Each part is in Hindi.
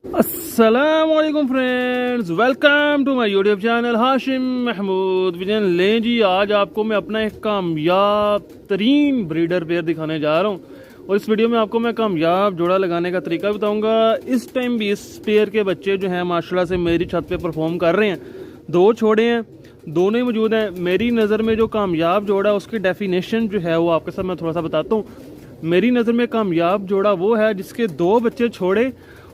अस्सलाम वालेकुम friends, welcome to my YouTube channel Hashim Mahmood vision. लें जी, आज आपको मैं अपना एक कामयाब तरीन ब्रीडर पेयर दिखाने जा रहा हूँ और इस वीडियो में आपको मैं कामयाब जोड़ा लगाने का तरीका बताऊंगा। इस टाइम भी इस पेयर के बच्चे जो हैं माशाल्लाह से मेरी छत पे परफॉर्म कर रहे हैं। दो छोड़े हैं, दोनों ही मौजूद हैं। मेरी नज़र में जो कामयाब जोड़ा है उसकी डेफिनेशन जो है वो आपके साथ मैं थोड़ा सा बताता हूँ। मेरी नज़र में कामयाब जोड़ा वो है जिसके दो बच्चे छोड़े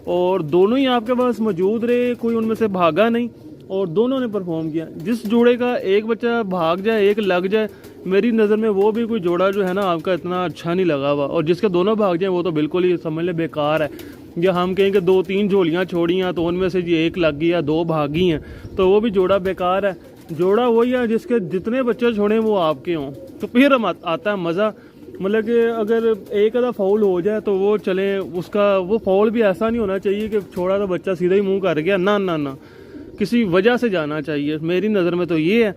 और दोनों ही आपके पास मौजूद रहे, कोई उनमें से भागा नहीं और दोनों ने परफॉर्म किया। जिस जोड़े का एक बच्चा भाग जाए, एक लग जाए, मेरी नज़र में वो भी कोई जोड़ा जो है ना आपका इतना अच्छा नहीं लगा हुआ। और जिसके दोनों भाग जाए वो तो बिल्कुल ही समझ ले बेकार है। या हम कहें कि 2-3 झोलियाँ छोड़ी हैं तो उनमें से जी एक लग गई या 2 भागी हैं तो वो भी जोड़ा बेकार है। जोड़ा वही है जिसके जितने बच्चे छोड़े वो आपके हों, तो फिर आता है मज़ा। मतलब कि अगर एक आधा फाउल हो जाए तो वो चले, उसका वो फाउल भी ऐसा नहीं होना चाहिए कि छोड़ा तो बच्चा सीधा ही मुंह कर गया, ना ना ना, किसी वजह से जाना चाहिए। मेरी नज़र में तो ये है।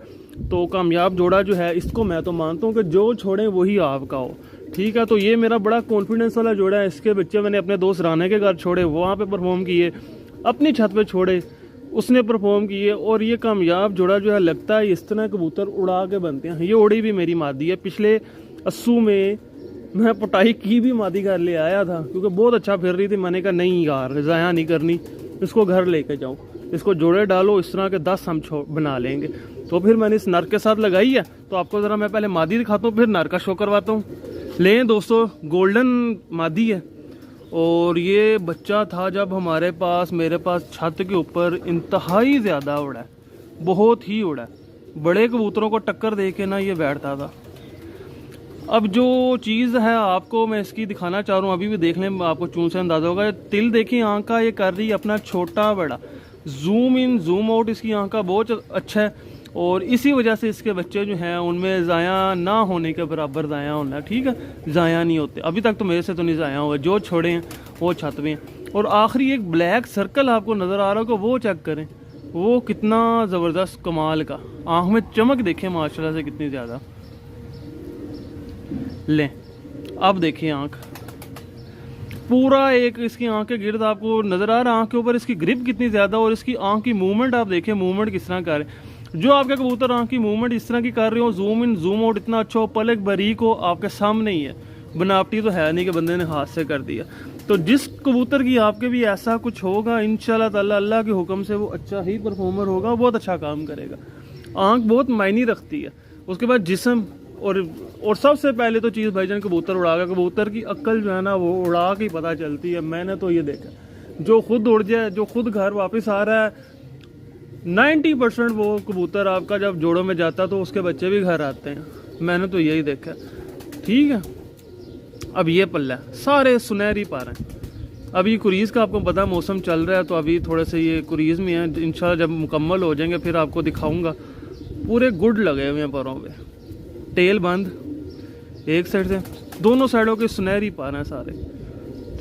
तो कामयाब जोड़ा जो है इसको मैं तो मानता हूँ कि जो छोड़े वही आपका हो, ठीक है। तो ये मेरा बड़ा कॉन्फिडेंस वाला जोड़ा है। इसके बच्चे मैंने अपने दोस्त राना के घर छोड़े, वहाँ पे परफॉर्म किए, अपनी छत पे छोड़े, उसने परफॉर्म किए। और ये कामयाब जोड़ा जो है लगता है इस तरह कबूतर उड़ा के बनते हैं। ये उड़ी भी मेरी मादी है। पिछले अस्सू में मैं पटाई की भी मादी घर ले आया था क्योंकि बहुत अच्छा फिर रही थी। मैंने कहा नहीं यार, ज़ाया नहीं करनी, इसको घर लेके जाओ, इसको जोड़े डालो, इस तरह के 10 हम बना लेंगे। तो फिर मैंने इस नर के साथ लगाई है। तो आपको ज़रा मैं पहले मादी दिखाता हूँ फिर नर का शो करवाता हूँ। लें दोस्तों, गोल्डन मादी है और ये बच्चा था जब हमारे पास, मेरे पास छत के ऊपर इंतहाई ज़्यादा उड़ा है, बहुत ही उड़ा है। बड़े कबूतरों को टक्कर दे के ना ये बैठता था। अब जो चीज़ है आपको मैं इसकी दिखाना चाह रहा हूँ, अभी भी देख लें, आपको चूं से अंदाजा होगा। तिल देखिए आँख का, ये कर रही है अपना छोटा बड़ा, जूम इन जूम आउट इसकी आँख का बहुत अच्छा है। और इसी वजह से इसके बच्चे जो हैं उनमें ज़ाया ना होने के बराबर ज़ाया होना, ठीक है। ज़ाया नहीं होते, अभी तक तो मेरे से तो नहीं ज़ाया हुआ। जो छोड़े हैं वो छत में हैं। और आखिरी एक ब्लैक सर्कल आपको नज़र आ रहा हो, वो चेक करें, वो कितना ज़बरदस्त कमाल का। आँख में चमक देखें माशाल्लाह से कितनी ज़्यादा। लें अब देखिए आँख पूरा एक इसकी आँख के गिर्द आपको नज़र आ रहा है। आँख के ऊपर इसकी ग्रिप कितनी ज़्यादा और इसकी आँख की मूवमेंट आप देखिए, मूवमेंट किस तरह कर रहे हैं। जो आपके कबूतर आँख की मूवमेंट इस तरह की कर रहे हो, जूम इन जूम आउट इतना अच्छा हो, पलक बारीक हो, आपके सामने ही है, बनावटी तो है नहीं कि बंदे ने हाथ से कर दिया। तो जिस कबूतर की आपके भी ऐसा कुछ होगा इंशाल्लाह ताला अल्लाह के हुक्म से वो अच्छा ही परफॉर्मर होगा, बहुत अच्छा काम करेगा। आँख बहुत मायने रखती है। उसके बाद जिस्म और सबसे पहले तो चीज़ भाईजान कबूतर उड़ा के, कबूतर की अक्ल जो है ना वो उड़ा के ही पता चलती है। मैंने तो ये देखा, जो खुद उड़ जाए, जो खुद घर वापस आ रहा है, 90% वो कबूतर आपका जब जोड़ों में जाता तो उसके बच्चे भी घर आते हैं। मैंने तो यही देखा, ठीक है। अब ये पल्ला सारे सुनहरी पा रहे हैं। अभी कुरीज़ का आपको पता मौसम चल रहा है तो अभी थोड़े से ये कुरीज़ में है। इंशाल्लाह जब मुकम्मल हो जाएंगे फिर आपको दिखाऊंगा। पूरे गुड लगे हुए हैं परों पे, टेल बंद एक साइड से, दोनों साइडों के सुनहरी पार हैं सारे,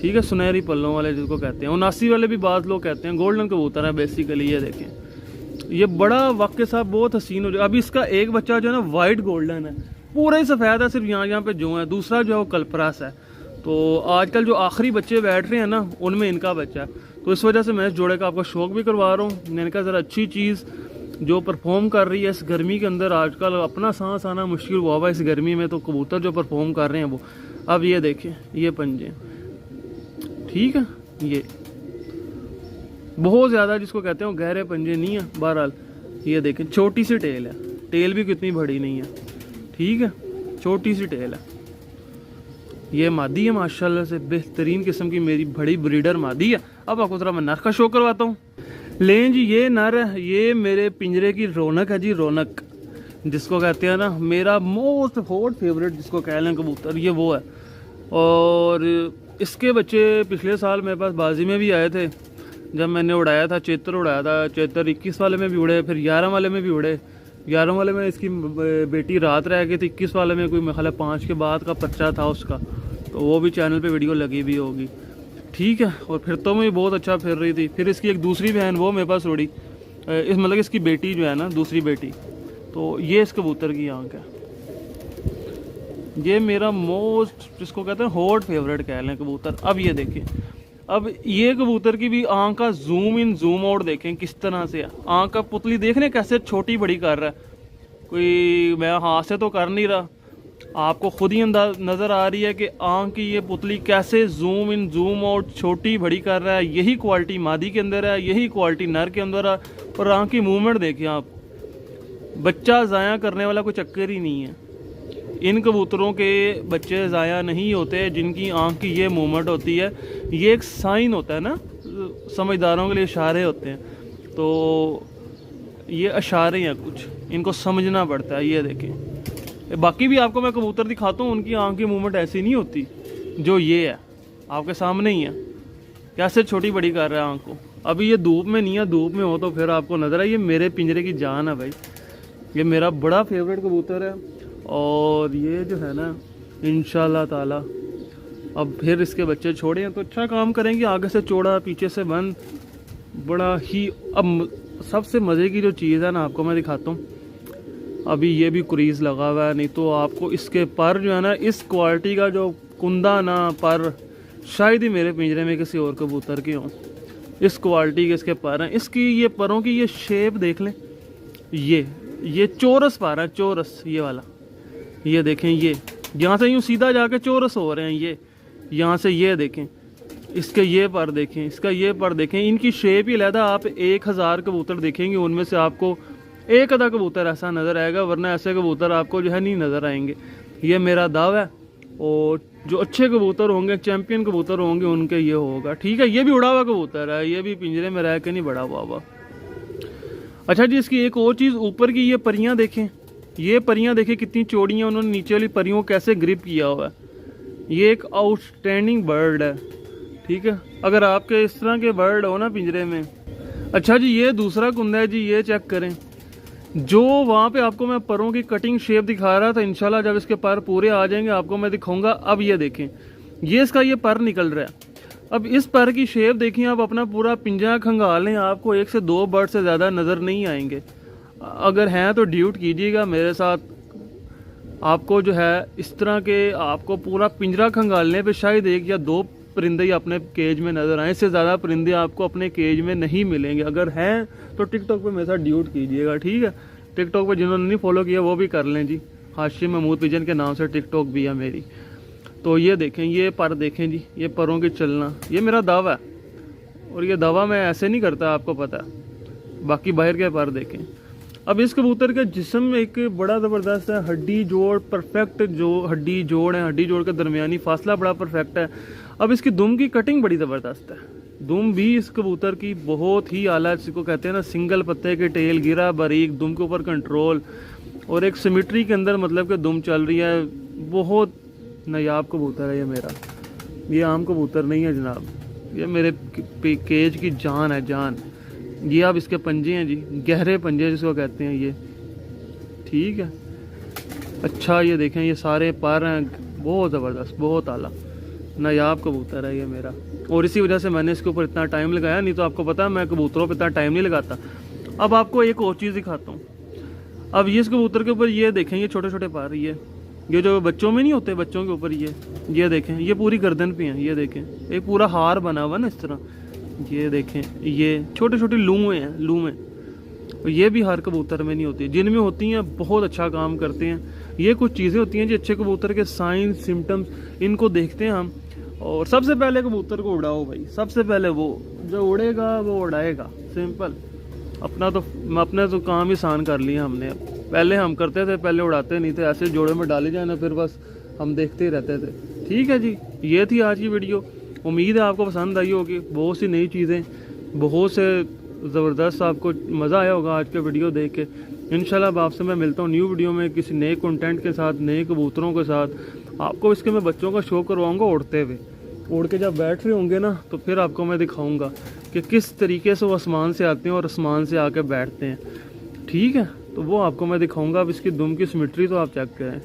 ठीक है। सुनहरी पल्लों वाले जिसको कहते हैं, 79 वाले भी बात लोग कहते हैं। गोल्डन कबूतर है बेसिकली। ये देखें, ये बड़ा वाकई साहब बहुत हसीन हो जाए। अभी इसका एक बच्चा जो है ना वाइट गोल्डन है, पूरा ही सफ़ेद है, सिर्फ यहाँ पे जो है, दूसरा जो है वो कलपरास है। तो आजकल जो आखिरी बच्चे बैठ रहे हैं ना उनमें इनका बच्चा है। तो इस वजह से मैं इस जोड़े का आपको शौक भी करवा रहा हूँ। मैंने कहा ज़रा अच्छी चीज़ जो परफॉर्म कर रही है इस गर्मी के अंदर, आजकल अपना सांस आना मुश्किल हुआ हुआ इस गर्मी में, तो कबूतर जो परफॉर्म कर रहे हैं वो। अब ये देखें, ये पंजे, ठीक है, ये बहुत ज़्यादा जिसको कहते हैं गहरे पंजे नहीं है। बहरहाल ये देखें, छोटी सी टेल है, टेल भी कितनी बड़ी नहीं है, ठीक है, छोटी सी टेल है। ये मादी है माशाल्लाह से, बेहतरीन किस्म की मेरी बड़ी ब्रीडर मादी है। अब आपको ज़रा मैं नर का शो करवाता हूँ। लें जी, ये नर है, ये मेरे पिंजरे की रौनक है जी, रौनक जिसको कहते हैं ना, मेरा मोस्ट हॉट फेवरेट जिसको कह लें कबूतर, ये वो है। और इसके बच्चे पिछले साल मेरे पास बाजी में भी आए थे जब मैंने उड़ाया था, चेतर उड़ाया था। चेतर 21 वाले में भी उड़े, फिर 11 वाले में भी उड़े। 11 वाले में इसकी बेटी रात रह गई थी, 21 वाले में कोई मेरे ख्याल 5 के बाद का पर्चा था उसका, तो वो भी चैनल पे वीडियो लगी भी होगी, ठीक है। और फिर तो मैं बहुत अच्छा फिर रही थी। फिर इसकी एक दूसरी बहन वो मेरे पास उड़ी, इस मतलब इसकी बेटी जो है ना, दूसरी बेटी, तो ये इस कबूतर की आँख है। ये मेरा मोस्ट जिसको कहते हैं हॉट फेवरेट कह लें कबूतर। अब ये देखिए, अब ये कबूतर की भी आंख का जूम इन जूम आउट देखें किस तरह से है, आंख का पुतली देख रहे हैं कैसे छोटी बड़ी कर रहा है, कोई मैं हाथ से तो कर नहीं रहा, आपको खुद ही नज़र आ रही है कि आंख की ये पुतली कैसे जूम इन जूम आउट छोटी बड़ी कर रहा है। यही क्वालिटी मादी के अंदर है, यही क्वालिटी नर के अंदर है। और आंख की मूवमेंट देखिए आप, बच्चा ज़ाया करने वाला कोई चक्कर ही नहीं है। इन कबूतरों के बच्चे ज़ाया नहीं होते जिनकी आंख की ये मूवमेंट होती है। ये एक साइन होता है ना, समझदारों के लिए इशारे होते हैं, तो ये इशारे हैं कुछ, इनको समझना पड़ता है। ये देखें, बाकी भी आपको मैं कबूतर दिखाता हूँ, उनकी आंख की मूवमेंट ऐसी नहीं होती जो ये है, आपके सामने ही है कैसे छोटी बड़ी कर रहा है आंख को। अभी ये धूप में नहीं है, धूप में हो तो फिर आपको नज़र आए। ये मेरे पिंजरे की जान है भाई, ये मेरा बड़ा फेवरेट कबूतर है। और ये जो है ना इंशाल्लाह ताला अब फिर इसके बच्चे छोड़े हैं तो अच्छा काम करेंगे, आगे से चौड़ा पीछे से बंद, बड़ा ही। अब सबसे मज़े की जो चीज़ है ना आपको मैं दिखाता हूँ। अभी ये भी क्रीज लगा हुआ है, नहीं तो आपको इसके पर जो है ना, इस क्वालिटी का जो कुंदा ना पर शायद ही मेरे पिंजरे में किसी और कबूतर के हों। इस क्वालिटी के इसके पर हैं। इसकी ये परों की ये शेप देख लें, ये चौरस पर है, चौरस ये वाला। ये देखें, ये यहाँ से यूँ सीधा जाके चौरस हो रहे हैं। ये यहाँ से ये देखें, इसके ये पर देखें, इसका ये पर देखें, इनकी शेप ही अलग। आप 1000 कबूतर देखेंगे, उनमें से आपको एक आधा कबूतर ऐसा नज़र आएगा, वरना ऐसे कबूतर आपको जो है नहीं नज़र आएंगे। ये मेरा दावा है। और जो अच्छे कबूतर होंगे, चैम्पियन कबूतर होंगे, उनके ये होगा। ठीक है, ये भी उड़ा हुआ कबूतर है, ये भी पिंजरे में रह के नहीं बड़ा हुआ। अच्छा जी, इसकी एक और चीज़, ऊपर की ये परियां देखें, ये परियां देखें कितनी चौड़ी हैं, उन्होंने नीचे वाली परियों को कैसे ग्रिप किया हुआ है। ये एक आउटस्टैंडिंग बर्ड है। ठीक है, अगर आपके इस तरह के बर्ड हो ना पिंजरे में। अच्छा जी, ये दूसरा कुंदा है जी, ये चेक करें। जो वहाँ पे आपको मैं परों की कटिंग शेप दिखा रहा था, इंशाल्लाह जब इसके पर पूरे आ जाएंगे आपको मैं दिखाऊंगा। अब ये देखें, ये इसका ये पर निकल रहा है। अब इस पर की शेप देखिए, आप अपना पूरा पिंजरा खंगाल लें, आपको 1 से 2 बर्ड से ज़्यादा नज़र नहीं आएंगे। अगर हैं तो ड्यूट कीजिएगा मेरे साथ। आपको जो है इस तरह के, आपको पूरा पिंजरा खंगालने पे शायद 1 या 2 परिंदे ही अपने केज में नज़र आए, इससे ज़्यादा परिंदे आपको अपने केज में नहीं मिलेंगे। अगर हैं तो टिकटॉक पे मेरे साथ ड्यूट कीजिएगा। ठीक है, टिकटॉक पे जिन्होंने नहीं फॉलो किया वो भी कर लें जी, हाशिम महमूद पिजन के नाम से टिकटॉक भी है मेरी। तो ये देखें, ये पर देखें जी, ये परों की चलना, ये मेरा दावा है। और ये दावा मैं ऐसे नहीं करता, आपको पता है। बाकी बाहर के पर देखें। अब इस कबूतर का जिस्म एक बड़ा ज़बरदस्त है, हड्डी जोड़ परफेक्ट, जो हड्डी जोड़ है, हड्डी जोड़ के दरमियानी फासला बड़ा परफेक्ट है। अब इसकी दुम की कटिंग बड़ी ज़बरदस्त है। दुम भी इस कबूतर की बहुत ही आला, जिसको कहते हैं ना सिंगल पत्ते के टेल, गिरा बारीक, दुम के ऊपर कंट्रोल, और एक सिमेट्री के अंदर मतलब कि दुम चल रही है। बहुत नायाब कबूतर है ये मेरा, ये आम कबूतर नहीं है जनाब, ये मेरे केज की जान है, जान। ये आप इसके पंजे हैं जी, गहरे पंजे जिसको कहते हैं ये। ठीक है, अच्छा ये देखें, ये सारे पर हैं, बहुत ज़बरदस्त, बहुत आला, नायाब कबूतर है ये मेरा। और इसी वजह से मैंने इसके ऊपर इतना टाइम लगाया, नहीं तो आपको पता है मैं कबूतरों पर इतना टाइम नहीं लगाता। अब आपको एक और चीज़ दिखाता हूँ। अब ये इस कबूतर के ऊपर ये देखें, ये छोटे छोटे पर, ये जो बच्चों में नहीं होते, बच्चों के ऊपर ये देखें, ये पूरी गर्दन पे हैं। ये देखें, एक पूरा हार बना हुआ ना इस तरह। ये देखें, ये छोटे छोटे लूमें हैं, लूमें। और ये भी हर कबूतर में नहीं होती, जिनमें होती हैं बहुत अच्छा काम करते हैं। ये कुछ चीज़ें होती हैं जो अच्छे कबूतर के साइन सिम्टम्स, इनको देखते हैं हम। और सबसे पहले कबूतर को उड़ाओ भाई, सबसे पहले वो जो उड़ेगा वो उड़ाएगा, सिंपल। अपना तो काम ही आसान कर लिया हमने। पहले हम करते थे, पहले उड़ाते नहीं थे, ऐसे जोड़े में डाले जाए ना, फिर बस हम देखते ही रहते थे। ठीक है जी, ये थी आज की वीडियो। उम्मीद है आपको पसंद आई होगी, बहुत सी नई चीज़ें, बहुत से ज़बरदस्त, आपको मज़ा आया होगा आज के वीडियो देख के। इंशाल्लाह अब आपसे मैं मिलता हूँ न्यू वीडियो में किसी नए कंटेंट के साथ, नए कबूतरों के साथ। आपको इसके मैं बच्चों का शो करवाऊँगा उड़ते हुए, उड़ के जब बैठ रहे होंगे ना तो फिर आपको मैं दिखाऊँगा कि किस तरीके से वो आसमान से आते हैं और आसमान से आके बैठते हैं। ठीक है, तो वो आपको मैं दिखाऊँगा। अब इसकी दुम की सिमेट्री तो आप चेक करें,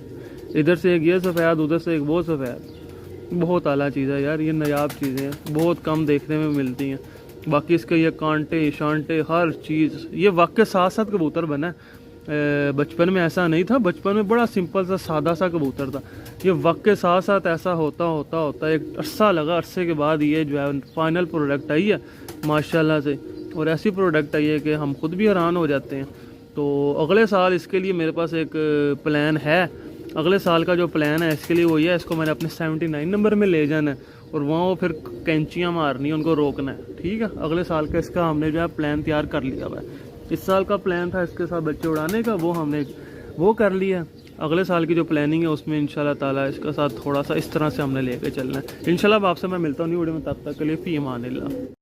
इधर से एक ये सफ़ेद, उधर से एक वो सफ़ेद, बहुत आला चीज़ है यार। ये नायाब चीज़ें हैं, बहुत कम देखने में मिलती हैं। बाकी इसके ये कांटे शांटे हर चीज़, ये वाकई 7 कबूतर बना है। बचपन में ऐसा नहीं था। बचपन में बड़ा सिंपल सा सादा सा कबूतर था। ये वक्त के साथ साथ ऐसा होता होता होता एक अरसा लगा, अरसे के बाद ये जो है फाइनल प्रोडक्ट आई है माशाल्लाह से। और ऐसी प्रोडक्ट आई है कि हम खुद भी हैरान हो जाते हैं। तो अगले साल इसके लिए मेरे पास एक प्लान है। अगले साल का जो प्लान है इसके लिए वही है, इसको मैंने अपने 79 नंबर में ले जाना है और वहाँ वो फिर कैंचियाँ मारनी है, उनको रोकना है। ठीक है, अगले साल का इसका हमने जो है प्लान तैयार कर लिया हुआ है। इस साल का प्लान था इसके साथ बच्चे उड़ाने का, वो हमने वो कर लिया। अगले साल की जो प्लानिंग है उसमें इंशाल्लाह ताला इसके साथ थोड़ा सा इस तरह से हमने लेके चलना है। इंशाल्लाह आपसे मैं मिलता हूँ न्यू वीडियो में, तब तक के लिए फ़ी अमान अल्लाह।